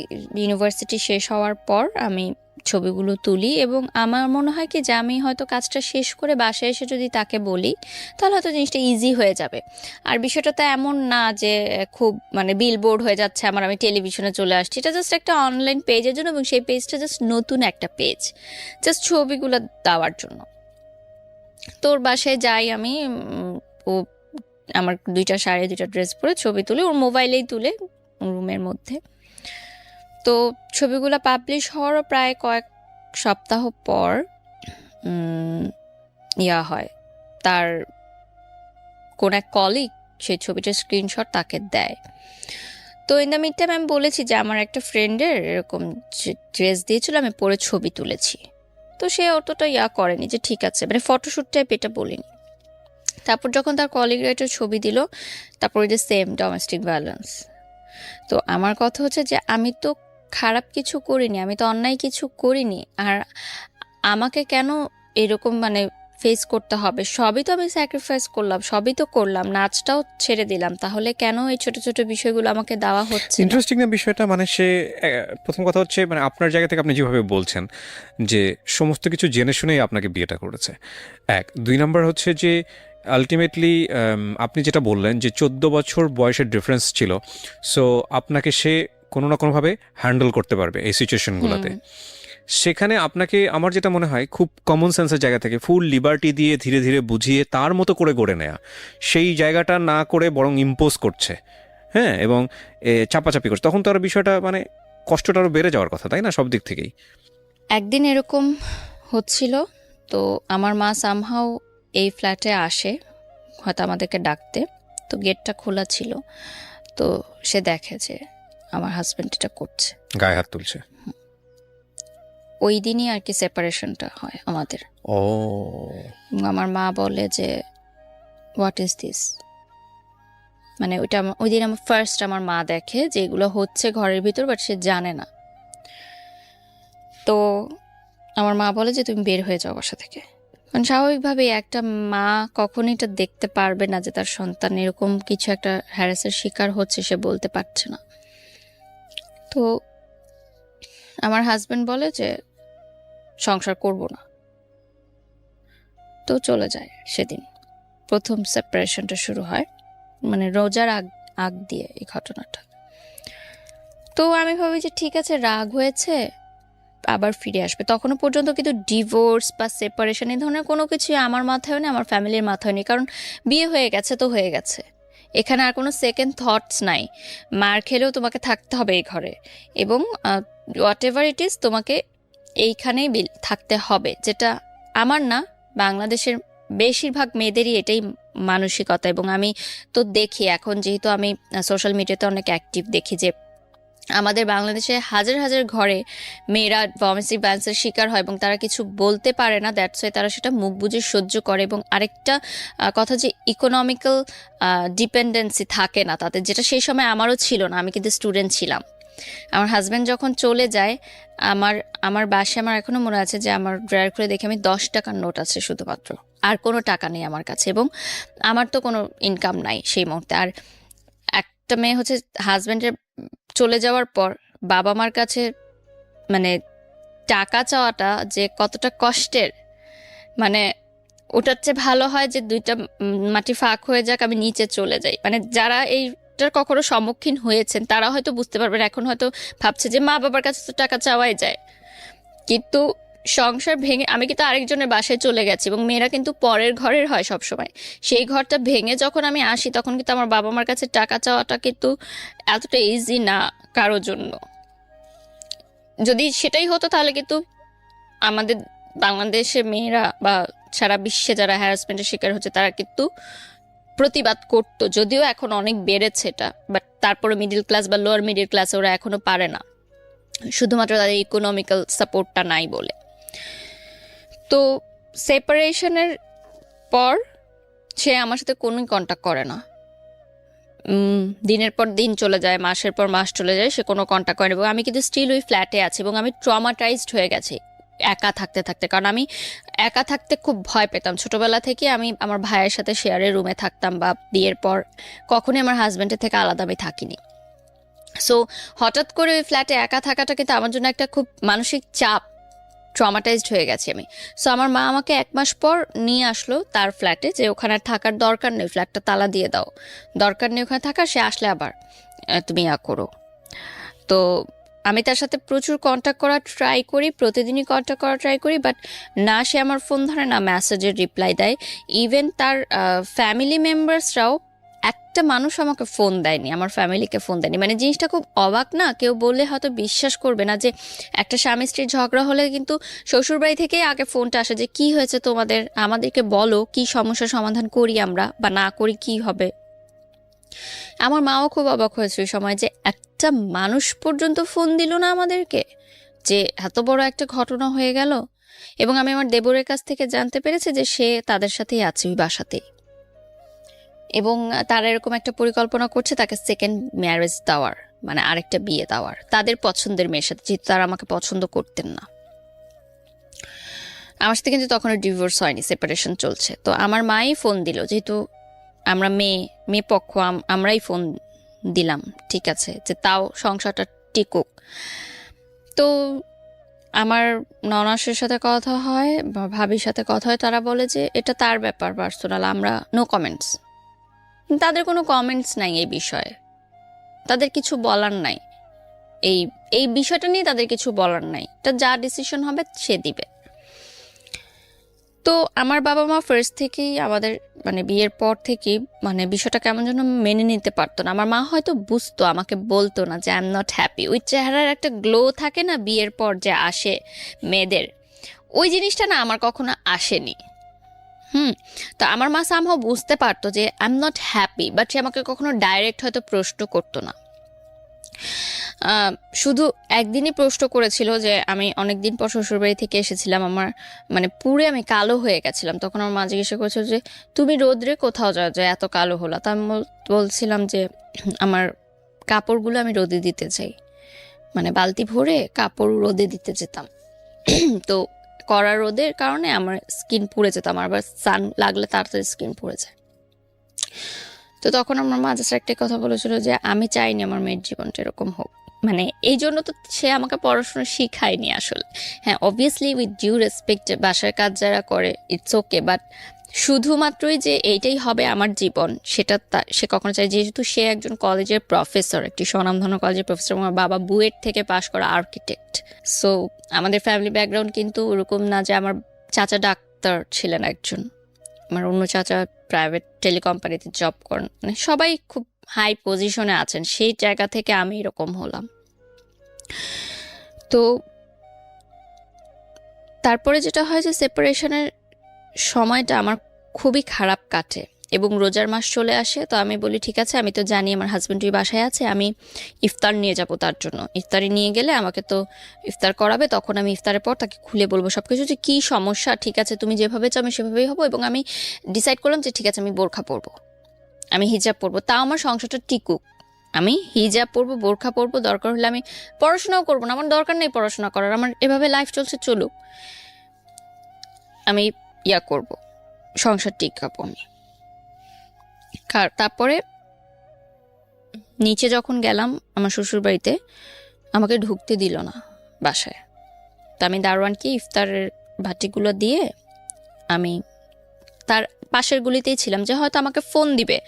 ইউনিভার্সিটি শেষ হওয়ার পর আমি ছবিগুলো তুলি, এবং আমার মনে হয় কি যে আমি হয়তো কাজটা শেষ করে বাসায় এসে যদি তাকে বলি তাহলে হয়তো জিনিসটা ইজি হয়ে যাবে। আর বিষয়টা তো এমন না যে খুব মানে বিলবোর্ড হয়ে যাচ্ছে আমার, আমি টেলিভিশনে চলে আসছি। এটা জাস্ট একটা অনলাইন পেজের জন্য, এবং সেই পেজটা জাস্ট নতুন একটা পেজ, জাস্ট ছবিগুলো দেওয়ার জন্য। তোর বাসায় যাই আমি, ও আমার 2টা শাড়ি 2টা ড্রেস পরে ছবি তুলে, ওর মোবাইলেই তুলে রুমের মধ্যে। তো ছবিগুলো পাবলিশ হওয়ারও প্রায় কয়েক সপ্তাহ পর হয়, তার কোন এক কলিগ সেই ছবিটার স্ক্রিনশট তাকে দেয়। তো ইন দ্য মিড টাইম আমি বলেছি যে আমার একটা ফ্রেন্ডের এরকম ড্রেস দিয়েছিল, আমি পরে ছবি তুলেছি। তো সে অতটা করেনি যে ঠিক আছে, মানে ফটোশ্যুট টাইপ এটা বলিনি। তারপর যখন তার কলিগরা একটা ছবি দিল, তারপর ওই যে সেম ডোমেস্টিক ভায়োলেন্স। তো আমার কথা হচ্ছে যে আমি তো খারাপ কিছু করিনি, আমি তো অন্যায় কিছু করিনি, আর আমাকে কেন এরকম মানে ফেস করতে হবে? সবই তো আমি স্যাক্রিফাইস করলাম, সবই তো করলাম, নাচটাও ছেড়ে দিলাম, তাহলে কেন এই ছোট ছোট বিষয়গুলো আমাকে দেওয়া হচ্ছে না? ইন্টারেস্টিং না বিষয়টা, মানে সে প্রথম কথা হচ্ছে মানে আপনার জায়গা থেকে আপনি যেভাবে বলছেন যে সমস্ত কিছু জেনে শুনেই আপনাকে বিয়েটা করেছে, এক। দুই নাম্বার হচ্ছে যে আলটিমেটলি আপনি যেটা বললেন যে 14 বছর বয়সের ডিফারেন্স ছিল, সো আপনাকে সে কোনো না কোনোভাবে হ্যান্ডেল করতে পারবে এই সিচুয়েশনগুলোতে। সেখানে আপনাকে, আমার যেটা মনে হয়, খুব কমন সেন্সের জায়গা থেকে ফুল লিবার্টি দিয়ে ধীরে ধীরে বুঝিয়ে তার মতো করে গড়ে নেয়া, সেই জায়গাটা না করে বরং ইম্পোজ করছে, হ্যাঁ, এবং চাপাচাপি করছে, তখন তো আরও বিষয়টা মানে কষ্টটা আরও বেড়ে যাওয়ার কথা, তাই না, সব দিক থেকেই। একদিন এরকম হচ্ছিল, তো আমার মা সামহাও এই ফ্ল্যাটে আসে হয়তো আমাদেরকে ডাকতে, তো গেটটা খোলা ছিল, তো সে দেখে যে আমার হাজব্যান্ড এটা করছে। গায়ে হাত তুলছে। ওই দিনই আর কি সেপারেশনটা হয় আমাদের। ও, এবং আমার মা বলে যে হোয়াট ইজ দিস, মানে ওই দিন আমার ফার্স্ট আমার মা দেখে যে এগুলো হচ্ছে ঘরের ভিতর, বাট সে জানে না। তো আমার মা বলে যে তুমি বের হয়ে যাও বাসা থেকে। কারণ স্বাভাবিকভাবেই একটা মা কখনই এটা দেখতে পারবে না যে তার সন্তান এরকম কিছু একটা হ্যারাসের শিকার হচ্ছে, সে বলতে পারছে না। তো আমার হাজবেন্ড বলে যে সংসার করব না, তো চলে যায়। সেদিন প্রথম সেপারেশনটা শুরু হয়, মানে রোজার আগ দিয়ে এই ঘটনাটা। তো আমি ভাবি যে ঠিক আছে, রাগ হয়েছে, আবার ফিরে আসবে। তখনও পর্যন্ত কিন্তু ডিভোর্স বা সেপারেশন এই ধরনের কোনো কিছুই আমার মাথায় নেই, আমার ফ্যামিলির মাথায় নেই, কারণ বিয়ে হয়ে গেছে তো হয়ে গেছে। এখানে আর কোনো সেকেন্ড থটস নাই। মার খেলেও তোমাকে থাকতে হবে এই ঘরে, এবং হোয়াট এভার ইট ইজ তোমাকে এইখানেই থাকতে হবে, যেটা আমার না, বাংলাদেশের বেশিরভাগ মেয়েদেরই এটাই মানসিকতা। এবং আমি তো দেখি এখন, যেহেতু আমি সোশ্যাল মিডিয়াতে অনেক অ্যাক্টিভ, দেখি যে আমাদের বাংলাদেশে হাজার হাজার ঘরে মেয়েরা ডোমেস্টিক ভায়োলেন্সের শিকার হয় এবং তারা কিছু বলতে পারে না, দ্যাটস ওয়াই তারা সেটা মুখ বুজে সহ্য করে। এবং আরেকটা কথা যে ইকোনমিক্যাল ডিপেন্ডেন্সি থাকে না তাদের, যেটা সেই সময় আমারও ছিল না, আমি কিন্তু স্টুডেন্ট ছিলাম। আমার হাজব্যান্ড যখন চলে যায়, আমার বাসায় আমার এখনো মনে আছে যে আমার ড্রয়ার খুলে দেখে আমি 10 টাকার নোট আছে শুধুমাত্র, আর কোনো টাকা নেই আমার কাছে, এবং আমার তো কোনো ইনকাম নাই সেই মুহূর্তে। আর একটা মেয়ে হচ্ছে হাজব্যান্ডের চলে যাওয়ার পর বাবা মার কাছে মানে টাকা চাওয়াটা যে কতটা কষ্টের, মানে ওটার চেয়ে ভালো হয় যে দুইটা মাটি ফাঁক হয়ে যাক, আমি নিচে চলে যাই। মানে যারা এইটার কখনো সম্মুখীন হয়েছেন তারা হয়তো বুঝতে পারবেন, এখন হয়তো ভাবছে যে মা বাবার কাছে তো টাকা চাওয়াই যায়, কিন্তু সংসার ভেঙে আমি কিন্তু আরেকজনের বাসায় চলে গেছি, এবং মেয়েরা কিন্তু পরের ঘরের হয় সবসময়। সেই ঘরটা ভেঙে যখন আমি আসি, তখন কিন্তু আমার বাবা মার কাছে টাকা চাওয়াটা কিন্তু এতটা ইজি না কারোর জন্য। যদি সেটাই হতো তাহলে কিন্তু আমাদের বাংলাদেশের মেয়েরা বা সারা বিশ্বে যারা হ্যারাসমেন্টের শিকার হচ্ছে তারা কিন্তু প্রতিবাদ করতো, যদিও এখন অনেক বেড়েছে এটা, বাট তারপরে মিডল ক্লাস বা লোয়ার মিডল ক্লাস ওরা এখনো পারে না, শুধুমাত্র তাদের ইকোনমিক্যাল সাপোর্টটা নাই বলে। তো সেপারেশনের পর সে আমার সাথে কোনোই কন্ট্যাক্ট করে না। দিনের পর দিন চলে যায়, মাসের পর মাস চলে যায়, সে কোনো কন্ট্যাক্ট করে না। এবং আমি কিন্তু স্টিল ওই ফ্ল্যাটে আছি, এবং আমি ট্রমাটাইজড হয়ে গেছি একা থাকতে থাকতে, কারণ আমি একা থাকতে খুব ভয় পেতাম ছোটবেলা থেকে। আমি আমার ভাইয়ের সাথে শেয়ারের রুমে থাকতাম, বা বিয়ের পর কখনোই আমার হাজব্যান্ডের থেকে আলাদা আমি থাকিনি। সো হঠাৎ করে ওই ফ্ল্যাটে একা থাকাটা কিন্তু আমার জন্য একটা খুব মানসিক চাপ, ট্রমাটাইজড হয়ে গেছি আমি। সো আমার মা আমাকে 1 মাস পর নিয়ে আসলো তার ফ্ল্যাটে, যে ওখানে আর থাকার দরকার নেই, ফ্ল্যাটটা তালা দিয়ে দাও, দরকার নেই ওখানে থাকার, সে আসলে আবার তুমি করো। তো আমি তার সাথে প্রচুর কন্ট্যাক্ট করার ট্রাই করি, প্রতিদিনই কন্ট্যাক্ট করার ট্রাই করি, বাট না সে আমার ফোন ধরে, না মেসেজের রিপ্লাই দেয়। ইভেন তার ফ্যামিলি মেম্বার্সরাও একটা মানুষ আমাকে ফোন দেয়নি, আমার ফ্যামিলিকে ফোন দেয়নি। মানে জিনিসটা খুব অবাক না? কেউ বললে হয়তো বিশ্বাস করবে না যে একটা স্বামী স্ত্রীর ঝগড়া হলে কিন্তু শ্বশুরবাড়ি থেকেই আগে ফোনটা আসে যে কি হয়েছে তোমাদের, আমাদেরকে বলো, কি সমস্যার সমাধান করি আমরা, বা না করি কি হবে। আমার মাও খুব অবাক হয়েছে ওই সময় যে একটা মানুষ পর্যন্ত ফোন দিল না আমাদেরকে, যে এত বড় একটা ঘটনা হয়ে গেল। এবং আমি আমার দেবরের কাছ থেকে জানতে পেরেছি যে সে তাদের সাথেই আছে ওই বাসাতেই, এবং তারা এরকম একটা পরিকল্পনা করছে তাকে সেকেন্ড ম্যারেজ দেওয়ার, মানে আরেকটা বিয়ে দেওয়ার তাদের পছন্দের মেয়ের সাথে, যেহেতু তারা আমাকে পছন্দ করতেন না। আমার সাথে কিন্তু তখন ডিভোর্স হয়নি, সেপারেশন চলছে। তো আমার মাই ফোন দিল, যেহেতু আমরা মেয়ে পক্ষ, আমরাই ফোন দিলাম, ঠিক আছে, যে তাও সংসারটা টিকুক। তো আমার ননাসের সাথে কথা হয় বা ভাবির সাথে কথা হয়, তারা বলে যে এটা তার ব্যাপার পার্সোনাল, আমরা নো কমেন্টস। তাদের কোনো কমেন্টস নাই এই বিষয়ে, তাদের কিছু বলার নাই, এই এই বিষয়টা নিয়ে তাদের কিছু বলার নাই, এটা যা ডিসিশন হবে সে দিবে। তো আমার বাবা মা ফার্স্ট থেকেই আমাদের মানে বিয়ের পর থেকেই মানে বিষয়টা কেমন যেন মেনে নিতে পারতো না। আমার মা হয়তো বুঝতো, আমাকে বলতো না যে আই এম নট হ্যাপি। ওই চেহারার একটা গ্লো থাকে না বিয়ের পর যে আসে মেয়েদের, ওই জিনিসটা না আমার কখনো আসেনি। তো আমার মা সামহাও বুঝতে পারতো যে I am not happy, but সে আমাকে কখনো ডাইরেক্ট হয়তো প্রশ্ন করতো না। শুধু একদিনই প্রশ্ন করেছিল যে আমি অনেকদিন পর শ্বশুরবাড়ি থেকে এসেছিলাম, আমার মানে পুরে আমি কালো হয়ে গেছিলাম। তখন আমার মা জিজ্ঞাসা করেছিল যে তুমি রোদ্রে কোথাও যাও যে এত কালো হলো? তা আমি বলছিলাম যে আমার কাপড়গুলো আমি রোদে দিতে চাই, মানে বালতি ভরে কাপড় রোদে দিতে যেতাম। তো কড়া রোদের কারণে আমার স্কিন পুড়ে যেত, আমার আবার সান লাগলে তাড়াতাড়ি স্কিন পুড়ে যায়। তো তখন আমার মা জাস্ট একটা কথা বলেছিল যে আমি চাইনি আমার মেয়ের জীবনটা এরকম হোক। মানে এই জন্য তো সে আমাকে পড়াশোনা শিখায়নি আসলে। হ্যাঁ, অবভিয়াসলি উইথ ডিউ রেসপেক্ট, বাসার কাজ যারা করে ইটস ওকে, বাট শুধুমাত্রই যে এইটাই হবে আমার জীবন সেটা সে কখনো চায়। যেহেতু সে একজন কলেজের প্রফেসর, একটি স্বনামধন্য কলেজের প্রফেসর, আমার বাবা বুয়েট থেকে পাশ করা আর্কিটেক্ট। সো আমাদের ফ্যামিলি ব্যাকগ্রাউন্ড কিন্তু ওরকম না যে আমার চাচা ডাক্তার ছিলেন একজন, আমার অন্য চাচা প্রাইভেট টেলিকোম্পানিতে জব করেন, মানে সবাই খুব হাই পজিশনে আছেন। সেই জায়গা থেকে আমি এরকম হলাম। তো তারপরে যেটা হয় যে সেপারেশনের সময়টা আমার খুবই খারাপ কাটে এবং রোজার মাস চলে আসে। তো আমি বলি ঠিক আছে, আমি তো জানি আমার হাজব্যান্ড ওই বাসায় আছে, আমি ইফতার নিয়ে যাব তার জন্য। ইফতারে নিয়ে গেলে আমাকে তো ইফতার করাবে, তখন আমি ইফতারের পর তাকে খুলে বলবো সব কিছু, যে কী সমস্যা, ঠিক আছে তুমি যেভাবে চাও আমি সেভাবেই হবো। এবং আমি ডিসাইড করলাম যে ঠিক আছে আমি বোরখা পরবো, আমি হিজাব পরবো, তাও আমার সংসারটা টিকুক। আমি হিজাব পরবো, বোরখা পরবো, দরকার হলে আমি পড়াশোনাও করবো না, আমার দরকার নেই পড়াশোনা করার, আমার এভাবে লাইফ চলছে চলুক, আমি করব, সংসার টিকাবো আমি। তারপরে নিচে যখন গেলাম আমার শ্বশুর বাড়িতে, আমাকে ঢুকতে দিল না বাসায়। তা আমি দারোয়ানকে ইফতারের ভাটিগুলো দিয়ে আমি তার পাশের গুলিতেই ছিলাম, যে হয়তো আমাকে ফোন দিবে,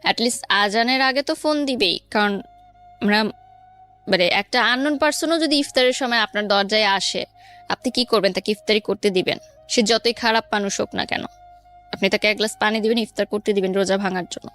অ্যাটলিস্ট আজানের আগে তো ফোন দিবেই। কারণ আমরা মানে একটা আননোন পার্সনও যদি ইফতারের সময় আপনার দরজায় আসে, আপনি কি করবেন? তাকে ইফতারি করতে দিবেন, সে যতই খারাপ মানুষ হোক না কেন। আপনি তাকে এক গ্লাস পানি দিবেন, ইফতার করতে দিবেন রোজা ভাঙার জন্য।